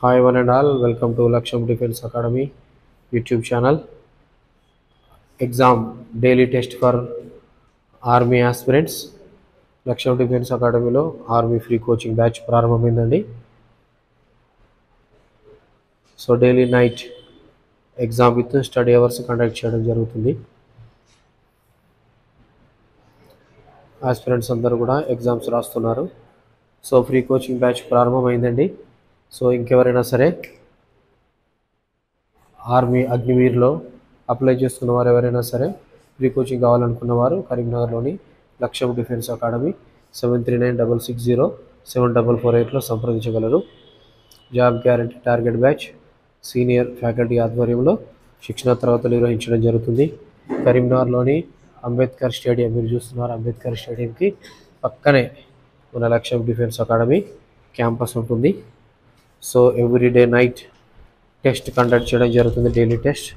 Hi one and all, welcome to Laksham Defense Academy YouTube channel. Exam daily test for Army aspirants. Laksham Defense Academy లో army free coaching batch ప్రారంభమైందండి. So daily night exam with study hours conduct చేయడం జరుగుతుంది. Aspirants అందరూ కూడా exams రాస్తున్నారు. So free coaching batch ప్రారంభమైందండి. So ఇంకెవరైనా సరే ఆర్మీ అగ్నివీర్లో అప్లై చేసుకున్న వారు ఎవరైనా సరే ఫ్రీ కోచింగ్ కావాలనుకున్న వారు కరీంనగర్లోని లక్ష్యం డిఫెన్స్ అకాడమీ 7396074448లో సంప్రదించగలరు. Job guarantee target batch senior faculty ఆధ్వర్యంలో శిక్షణ తరగతులు నిర్వహించడం జరుగుతుంది. కరీంనగర్లోని అంబేద్కర్ స్టేడియం, మీరు చూస్తున్నారు అంబేద్కర్ స్టేడియంకి పక్కనే మన లక్ష్యం డిఫెన్స్ అకాడమీ క్యాంపస్ ఉంటుంది. So everyday night test conduct చేయడం జరుగుతుంది, డైలీ టెస్ట్.